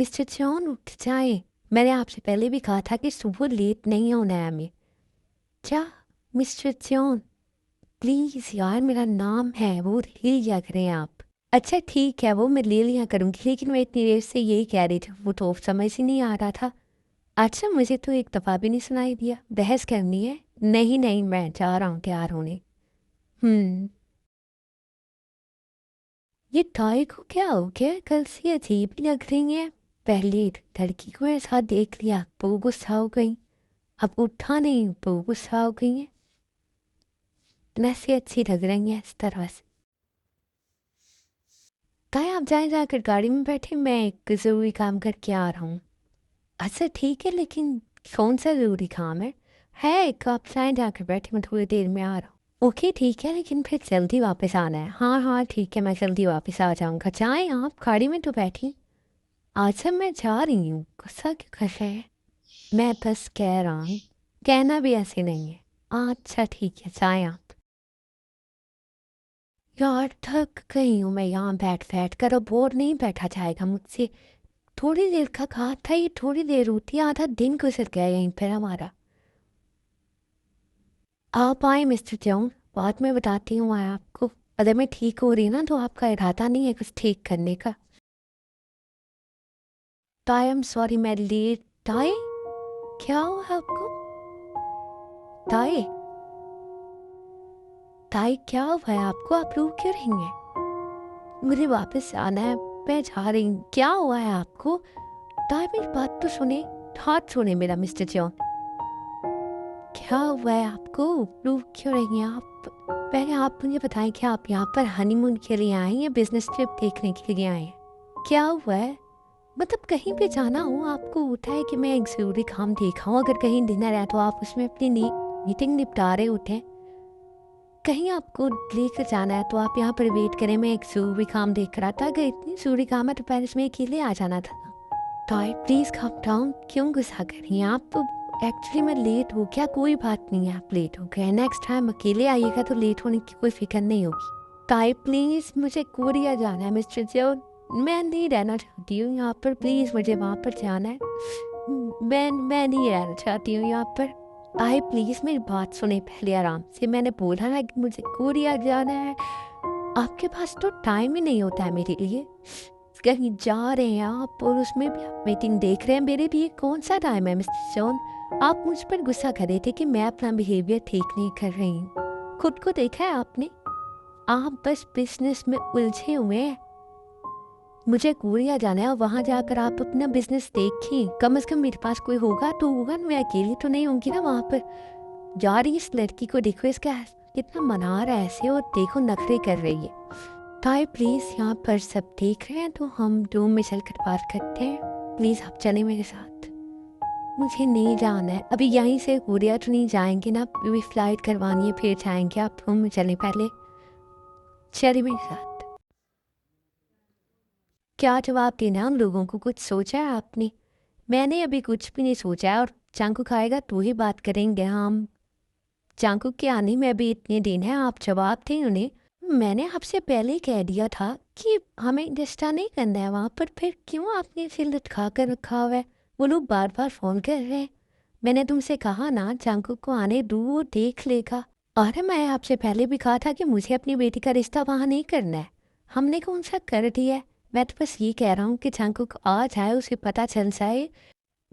Mister John उठ जाए, मैंने आपसे पहले भी कहा था कि सुबह लेट नहीं होना है हमें। क्या मिस्टर जॉन, प्लीज़ यार, मेरा नाम है, वो ले लिया करें आप। अच्छा ठीक है, वो मैं ले लिया करूँगी, लेकिन मैं इतनी देर से यही कह रही थी, वो तो समझ ही नहीं आ रहा था। अच्छा मुझे तो एक दफ़ा भी नहीं सुनाई दिया। बहस करनी है? नहीं नहीं, मैं जा रहा हूँ तैयार होने। ये टॉय को क्या हो गया, कल से अजीब ही लग रही है। पहले लड़की को ऐसा देख लिया वो गुस्सा हो गई, अब उठा नहीं वो गुस्सा हो गई है। नशे अच्छी लग रही है इस तरह से। कहीं आप जाए, जाकर गाड़ी में बैठे, मैं एक ज़रूरी काम करके आ रहा हूँ। अच्छा ठीक है, लेकिन कौन सा ज़रूरी काम है एक, आप जाए जाकर बैठे, मैं थोड़ी देर में आ रहा हूँ। ओके ठीक है, लेकिन फिर जल्दी वापस आना है। हाँ हाँ ठीक है, मैं जल्दी वापस आ जाऊँगा। जाएँ आप, गाड़ी में तो बैठी। अच्छा मैं जा रही हूँ, गुस्सा क्यों कर रहे हैं? मैं बस कह रहा हूँ, कहना भी ऐसे नहीं है। अच्छा ठीक है, जाएँ आप। यार थक गई हूँ मैं, यहाँ बैठ बैठ कर, अब बोर नहीं बैठा जाएगा मुझसे। थोड़ी देर का कहा था, ये थोड़ी देर होती है, आधा दिन गुजर गया यहीं पर हमारा। आप आए मिस्टर जॉन, बाद में बताती हूँ मैं आपको। अगर मैं ठीक हो रही ना तो आपका इरादा नहीं है कुछ ठीक करने का। आई एम सॉरी, मैं लेट। ताए, क्या हुआ आपको? ताए, ताए क्या हुआ है आपको, आप रो क्यों रही हैं? मुझे वापस आना है, मैं जा रही हूँ। क्या हुआ है आपको? ताए मेरी बात तो सुने, हाथ छोड़े मेरा मिस्टर जॉन। क्या हुआ है आपको, रो क्यों रही हैं आप? पहले आप मुझे बताएं कि आप यहाँ पर हनीमून के लिए आए हैं या बिजनेस ट्रिप देखने के लिए आए हैं? क्या हुआ है? मतलब कहीं पे जाना हो आपको, होता है कि मैं एक ज़रूरी काम देखा हूँ, अगर कहीं डिनर है तो आप उसमें अपनी मीटिंग निपटा रहे होते हैं। कहीं आपको लेकर जाना है तो आप यहाँ पर वेट करें, मैं एक ज़रूरी काम देख रहा था। अगर इतनी ज़रूरी काम है तो पेरिस में अकेले आ जाना था। टॉय प्लीज़ काम डाउन, क्यों गुस्सा कर रही हैं आप? तो एक्चुअली मैं लेट हो गया, कोई बात नहीं है, आप लेट हो गए, नेक्स्ट टाइम अकेले आइएगा तो लेट होने की कोई फिक्र नहीं होगी। टॉय प्लीज़, मुझे कोरिया जाना है मिस्टर जो, मैं नहीं रहना चाहती हूँ यहाँ पर, प्लीज़ मुझे वहाँ पर जाना है। मैं नहीं रहना चाहती हूँ यहाँ पर। आए प्लीज़, मेरी बात सुने पहले आराम से। मैंने बोला ना कि मुझे कोरिया जाना है। आपके पास तो टाइम ही नहीं होता है मेरे लिए। कहीं जा रहे हैं आप और उसमें भी आप मीटिंग देख रहे हैं, मेरे लिए कौन सा टाइम है मिस्टर जॉन? आप मुझ पर गुस्सा कर रहे थे कि मैं अपना बिहेवियर ठीक नहीं कर रही हूँ। खुद को देखा है आपने? आप बस बिजनेस में उलझे हुए हैं। मुझे कोरिया जाना है और वहाँ जाकर आप अपना बिजनेस देखिए, कम से कम मेरे पास कोई होगा तो होगा, मैं अकेली तो नहीं होंगी ना वहाँ पर। जा रही इस लड़की को देखो, इसका कितना मना रहा है ऐसे, और देखो नखरे कर रही है। ताई प्लीज़, यहाँ पर सब देख रहे हैं तो हम रूम में चलकर बात करते हैं। प्लीज़ आप चलें मेरे साथ। मुझे नहीं जाना है अभी, यहीं से कोरिया तो नहीं जाएंगे ना, अभी फ्लाइट करवानी है फिर जाएंगे। आप रूम में चलें पहले, चलिए मेरे साथ। क्या जवाब देना उन लोगों को, कुछ सोचा है आपने? मैंने अभी कुछ भी नहीं सोचा है, और चांकू खाएगा तो ही बात करेंगे हम। चांकू के आने में अभी इतने दिन है, आप जवाब दें उन्हें। मैंने आपसे पहले ही कह दिया था कि हमें इंस्टा नहीं करना है वहाँ पर, फिर क्यों आपने सिर लटका कर रखा हुआ है? वो लोग बार बार फ़ोन कर रहे हैं। मैंने तुमसे कहा ना चांकू को आने दो, वो देख लेगा। अरे मैं आपसे पहले भी कहा था कि मुझे अपनी बेटी का रिश्ता वहाँ नहीं करना है। हमने कौन सा कर दिया है? मैं तो बस ये कह रहा हूँ कि चांकू को आ जाए, उसे पता चल जाए,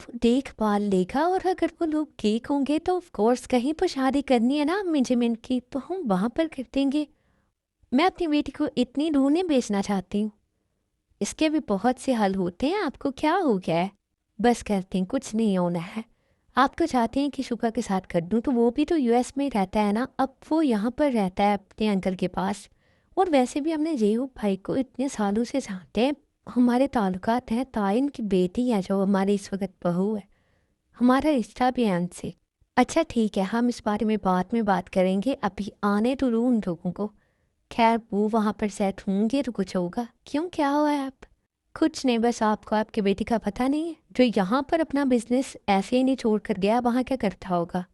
वो देखभाल लेगा, और अगर वो लोग ठीक होंगे तो ऑफ कोर्स कहीं पर शादी करनी है ना मेजरमेंट की, तो हम वहाँ पर कर देंगे। मैं अपनी बेटी को इतनी दूर नहीं बेचना चाहती हूँ। इसके भी बहुत से हल होते हैं, आपको क्या हो गया है? बस करते हैं, कुछ नहीं होना है। आप तो चाहते हैं कि शुक्र के साथ कर दूँ, तो वो भी तो यूएस में रहता है ना, अब वो यहाँ पर रहता है अपने अंकल के पास। और वैसे भी हमने जेहू भाई को इतने सालों से जानते हैं, हमारे ताल्लुकात हैं। ताइन की बेटी है जो हमारी इस वक्त बहू है, हमारा रिश्ता भी है उनसे। अच्छा ठीक है, हम इस बारे में बाद में बात करेंगे, अभी आने तो दो उन लोगों को। खैर वो वहाँ पर सेट होंगे तो कुछ होगा। क्यों, क्या हुआ है आप? कुछ नहीं, बस आपको आपके बेटी का पता नहीं है, जो यहाँ पर अपना बिजनेस ऐसे ही नहीं छोड़ कर गया, वहाँ क्या करता होगा?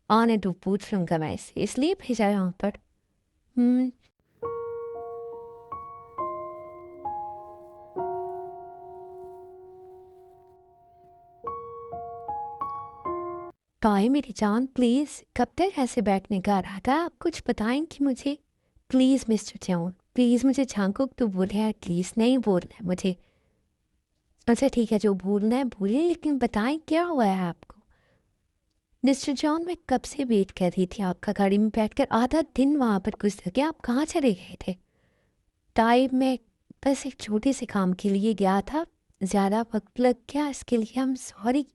आने दो, पूछ लूँगा मैं इसे, इसलिए भेजा यहाँ पर। हम्म। ताई मेरी जान प्लीज़, कब तक ऐसे बैठने का इरादा? आप कुछ बताएं कि मुझे। प्लीज़ मिस्टर च्योंग, प्लीज़ मुझे झांकुक तो बोले है, प्लीज़ नहीं बोलना है मुझे। अच्छा ठीक है, जो बोलना है बोलिए, लेकिन बताएं क्या हुआ है आपको। मिस्टर जॉन, मैं कब से वेट कर रही थी आपका, गाड़ी में बैठकर आधा दिन वहाँ पर गुजर गया। आप कहाँ चले गए थे? ताई मैं बस एक छोटे से काम के लिए गया था, ज़्यादा वक्त लग गया, इसके लिए हम सॉरी।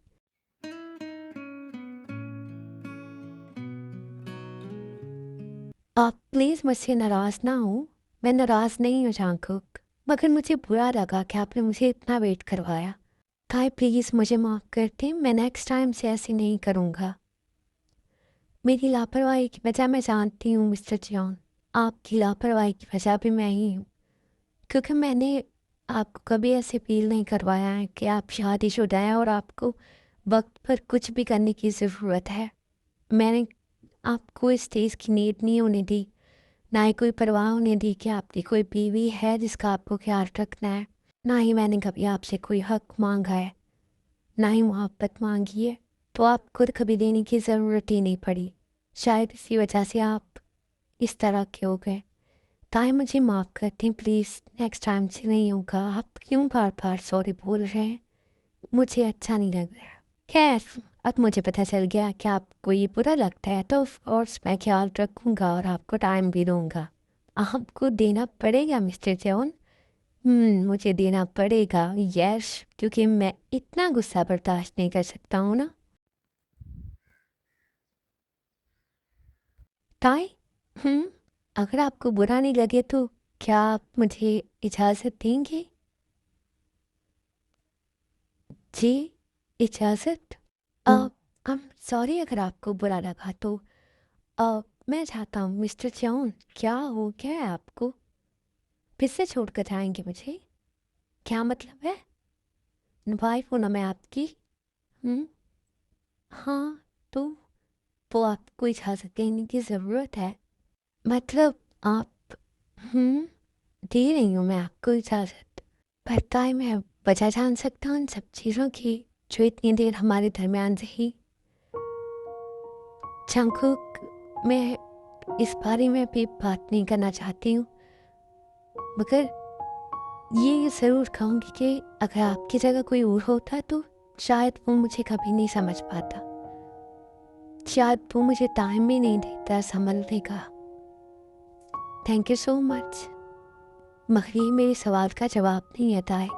आप प्लीज़ मुझसे नाराज़ ना हो। मैं नाराज़ नहीं हूँ झांकुक, मगर मुझे बुरा लगा कि आपने मुझे इतना वेट करवाया। ताई प्लीज़ मुझे माफ़ कर दें, मैं नेक्स्ट टाइम से ऐसे नहीं करूँगा। मेरी लापरवाही की वजह मैं जानती हूँ मिस्टर जॉन, आपकी लापरवाही की वजह भी मैं ही हूँ, क्योंकि मैंने आपको कभी ऐसे फील नहीं करवाया है कि आप शादीशुदा हैं और आपको वक्त पर कुछ भी करने की ज़रूरत है। मैंने आपको इस चीज़ की नीड नहीं होने दी, ना ही कोई परवाह होने दी कि आपकी कोई बीवी है जिसका आपको ख्याल रखना है। ना ही मैंने कभी आपसे कोई हक मांगा है, ना ही मोहब्बत मांगी है, तो आप खुद कभी देने की ज़रूरत ही नहीं पड़ी। शायद इसी वजह से आप इस तरह के हो गए। ताई मुझे माफ़ कर दें प्लीज़, नेक्स्ट टाइम से नहीं होगा। आप क्यों बार बार सॉरी बोल रहे हैं? मुझे अच्छा नहीं लग रहा। खैर, अब मुझे पता चल गया कि आपको ये बुरा लगता है, तो ऑफ कोर्स मैं ख्याल रखूँगा और आपको टाइम भी दूँगा। आपको देना पड़ेगा मिस्टर जॉन। मुझे देना पड़ेगा, यस, क्योंकि मैं इतना गुस्सा बर्दाश्त नहीं कर सकता हूँ ना। ताई, अगर आपको बुरा नहीं लगे तो क्या आप मुझे इजाज़त देंगे? जी, इजाज़त? आई एम सॉरी अगर आपको बुरा लगा तो। मैं चाहता हूँ मिस्टर चाउन, क्या हो गया है आपको? फिर से छोड़ कर जाएंगे मुझे? क्या मतलब है? वाइफ हूँ ना मैं आपकी। हम्म हाँ, तो आपको इजाज़त देने की ज़रूरत है। मतलब आप हम्म दे रही हूँ मैं आपको इजाज़त। पता है, मैं वजह जान सकता हूँ इन सब चीज़ों की जो इतनी देर हमारे दरमियान रही? जंकुक, मैं इस बारे में भी बात नहीं करना चाहती हूँ, मगर ये ज़रूर कहूँगी कि अगर आपकी जगह कोई और होता तो शायद वो मुझे कभी नहीं समझ पाता, शायद वो मुझे टाइम भी नहीं देता संभलने का। थैंक यू सो मच, मगर ये मेरे सवाल का जवाब नहीं है ताई।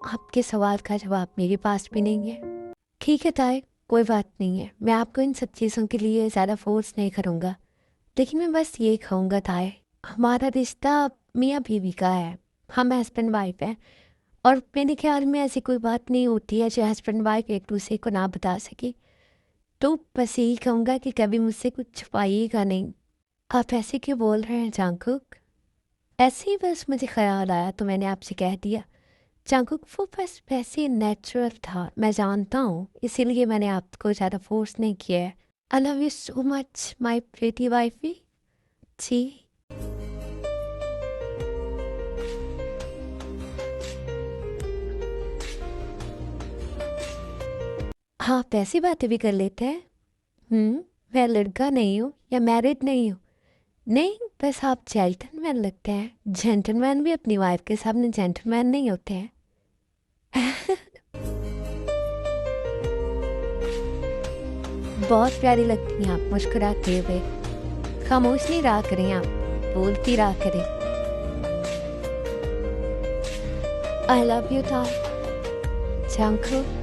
आपके सवाल का जवाब मेरे पास भी नहीं है। ठीक है ताई, कोई बात नहीं है, मैं आपको इन सब चीज़ों के लिए ज़्यादा फोर्स नहीं करूँगा, लेकिन मैं बस ये कहूँगा ताई, हमारा रिश्ता मियाँ बीवी का है, हम हस्बैंड वाइफ हैं, और मेरे ख्याल में ऐसी कोई बात नहीं होती है जो हस्बैंड वाइफ एक दूसरे को ना बता सके। तो बस यही कहूँगा कि कभी मुझसे कुछ छुपाइएगा नहीं। आप ऐसे क्यों बोल रहे हैं जांकुक? ऐसे ही बस मुझे ख्याल आया तो मैंने आपसे कह दिया। जांकुक, वो बस वैसे नेचुरल था, मैं जानता हूँ, इसीलिए मैंने आपको ज़्यादा फोर्स नहीं किया है। I love you so much my pretty wifey. जी। आप ऐसी बातें भी कर लेते हैं? मैं लड़का नहीं हूँ या मैरिड नहीं हूँ। नहीं, बस आप जेंटलमैन लगते हैं। जेंटलमैन भी अपनी वाइफ के सामने जेंटलमैन नहीं होते हैं। बहुत प्यारी लगती हैं आप मुस्कुराते हुए। खामोश नहीं रहा करें आप, बोलती रहा करें। आई लव यू था जंकुक।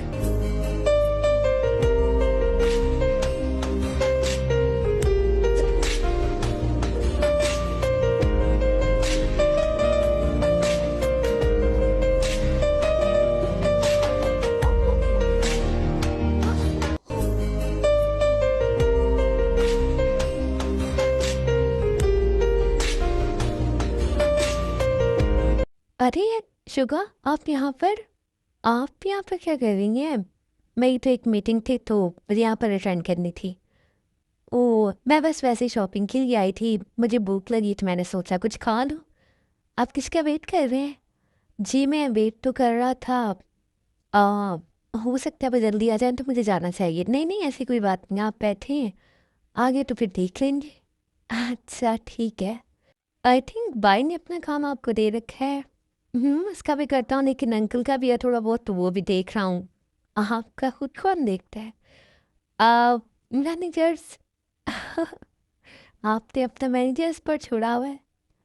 अरे शुगा, आप यहाँ पर क्या कर रही हैं? मेरी तो एक मीटिंग थी तो मुझे यहाँ पर अटेंड करनी थी। ओह, मैं बस वैसे ही शॉपिंग के लिए आई थी, मुझे भूख लगी तो मैंने सोचा कुछ खा लूँ। आप किसका वेट कर रहे हैं? जी मैं वेट तो कर रहा था, हो सकता है वो जल्दी आ जाए तो मुझे जाना चाहिए। नहीं नहीं, ऐसी कोई बात नहीं, आप बैठे हैं, आगे तो फिर देख लेंगे। अच्छा ठीक है। आई थिंक भाई ने अपना काम आपको दे रखा है। उसका भी करता हूँ, लेकिन अंकल का भी है थोड़ा बहुत, तो वो भी देख रहा हूँ। आपका खुद कौन देखता है? मैनेजर्स। आपने अपना मैनेजर्स पर छोड़ा हुआ है।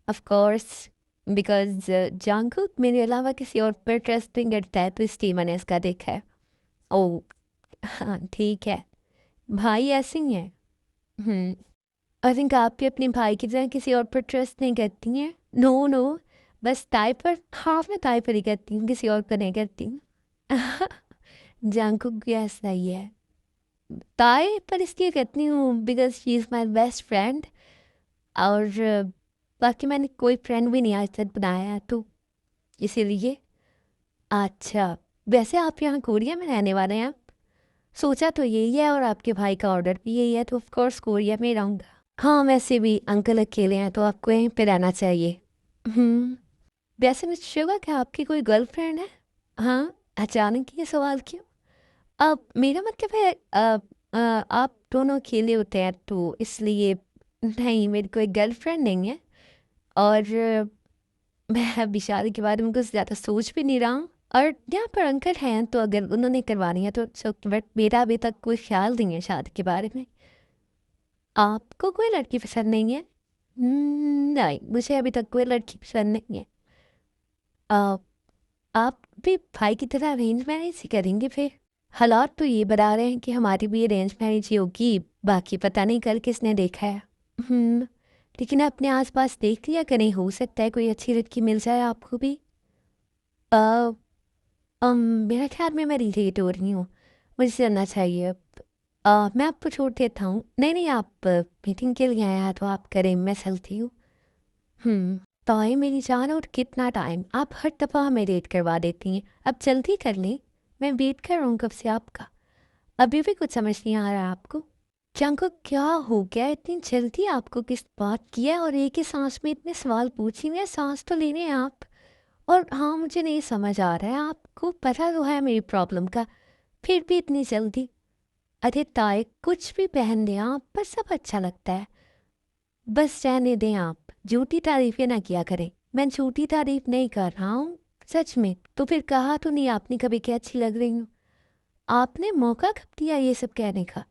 ऑफ कोर्स, बिकॉज जंगकुक मेरे अलावा किसी और पर ट्रस्ट नहीं करता है, तो इसलिए मैंने इसका देखा है। ओह, हाँ ठीक है। भाई ऐसे ही है। आई थिंक आप भी अपने भाई की तरह किसी और पर ट्रस्ट नहीं करती हैं। नो नो, बस ताई पर, हाँ मैं ताई पर ही करती हूँ, किसी और पर नहीं करती हूँ। जंगकुक भी ऐसा ही है। ताई पर इसलिए कहती हूँ because she is my best friend. और बाकी मैंने कोई फ्रेंड भी नहीं आज तक बनाया है, तो इसीलिए। अच्छा, वैसे आप यहाँ कोरिया में रहने वाले हैं? सोचा तो यही है, और आपके भाई का ऑर्डर भी यही है, तो ऑफ कोर्स कोरिया में ही रहूँगा। हाँ वैसे भी अंकल अकेले हैं, तो आपको यहीं पे रहना चाहिए। हम्म। वैसे मिस्टर शिवा, क्या आपकी कोई गर्लफ्रेंड है? हाँ, अचानक ये सवाल क्यों? अब मेरा मतलब है आप दोनों अकेले होते हैं तो इसलिए। नहीं, मेरी कोई गर्लफ्रेंड नहीं है। और मैं अभी शादी के बारे में कुछ ज़्यादा सोच भी नहीं रहा हूँ। और यहाँ पर अंकल हैं, तो अगर उन्होंने करवानी है तो सो, बट मेरा अभी तक कोई ख्याल नहीं है शादी के बारे में। आपको कोई लड़की पसंद नहीं है? नहीं, मुझे अभी तक कोई लड़की पसंद नहीं है। अ, आप भी भाई की तरह अरेंज मैरिज ही करेंगे फिर? हालात तो ये बता रहे हैं कि हमारी भी अरेंज मैरिज ही होगी, बाकी पता नहीं कल किसने देखा है। हम्म। लेकिन अपने आसपास देख लिया करें, हो सकता है कोई अच्छी लड़की मिल जाए आपको भी। अ, मेरा ख्याल में मैं रिलेट हो रही हूँ, मुझे चलना चाहिए अब। मैं आपको छोड़ देता हूँ। नहीं नहीं, आप मीटिंग के लिए आया तो आप करें, मैं चलती हूँ। तो ये मेरी जान, और कितना टाइम आप हर दफ़ा हमें वेट करवा देती हैं, अब जल्दी कर लें। मैं वेट कर रहा हूँ कब से आपका, अभी भी कुछ समझ नहीं आ रहा आपको? को क्या हो गया, इतनी जल्दी आपको किस बात की है, और एक ही सांस में इतने सवाल पूछ ही हैं, सांस तो लेने हैं आप। और हाँ, मुझे नहीं समझ आ रहा है, आपको पता तो है मेरी प्रॉब्लम का, फिर भी इतनी जल्दी। अरे ताए, कुछ भी पहन दें आप, पर सब अच्छा लगता है। बस रहने दें आप, झूठी तारीफें ना किया करें। मैं झूठी तारीफ नहीं कर रहा हूँ, सच में। तो फिर कहा तो नहीं आपने कभी कि अच्छी लग रही हूँ? आपने मौका कब दिया ये सब कहने का?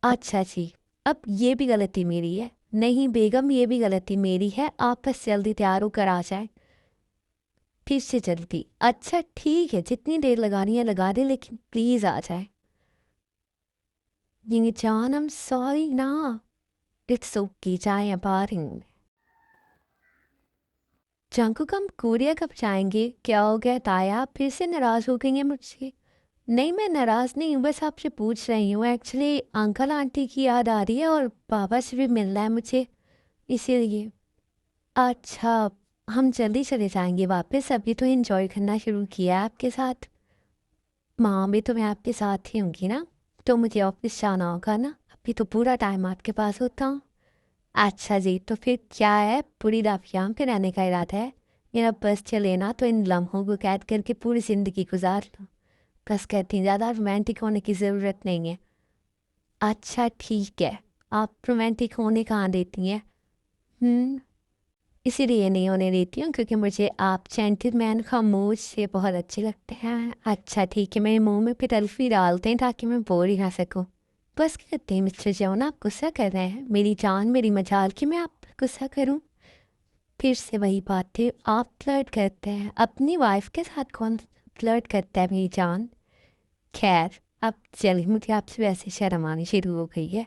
अच्छा जी, अब ये भी गलती मेरी है। नहीं बेगम, ये भी गलती मेरी है, आप बस जल्दी तैयार होकर आ जाए, फिर से जल्दी। अच्छा ठीक है, जितनी देर लगानी है लगा दे, लेकिन प्लीज़ आ जाए। ये जान, I'm सॉरी ना। इट्स ओके, जाए अब आ रही हूँ। जंकुक, हम कोरिया कब जाएंगे? क्या हो गया ताया, आप फिर से नाराज़ हो गई हैं मुझसे? नहीं, मैं नाराज़ नहीं हूँ, बस आपसे पूछ रही हूँ। एक्चुअली अंकल आंटी की याद आ रही है, और पापा से भी मिलना है मुझे, इसीलिए। अच्छा, हम जल्दी चले जाएंगे वापस, अभी तो एंजॉय करना शुरू किया है आपके साथ। माँ भी तो मैं आपके साथ ही होंगी ना, तो मुझे ऑफिस जाना होगा ना, अभी तो पूरा टाइम आपके पास होता हूँ। अच्छा जी, तो फिर क्या है, पूरी रात यहाँ पे रहने का इरादा है? मेरा बस चले ना तो इन लम्हों को कैद करके पूरी ज़िंदगी गुजार लूँ। बस कहती हैं, ज़्यादा रोमांटिक होने की ज़रूरत नहीं है। अच्छा ठीक है, आप रोमांटिक होने कहाँ देती हैं? हम्म। इसीलिए नहीं होने देती हूँ क्योंकि मुझे आप जेंटलमैन खामोश से बहुत अच्छे लगते हैं। अच्छा ठीक है, मेरे मुंह में फिर अल्फी डालते हैं ताकि मैं बोल ही ना सकूँ। बस कहते हैं मिस्टर जॉन, आप गुस्सा कर रहे हैं? मेरी जान, मेरी मजाल कि मैं आप पर गुस्सा करूँ? फिर से वही बात है, आप फ्लर्ट करते हैं अपनी वाइफ के साथ, कौन फ्लर्ट करता है मेरी जान? खैर, अब चलिए, मुझे आपसे वैसे शर्म आनी शुरू हो गई है।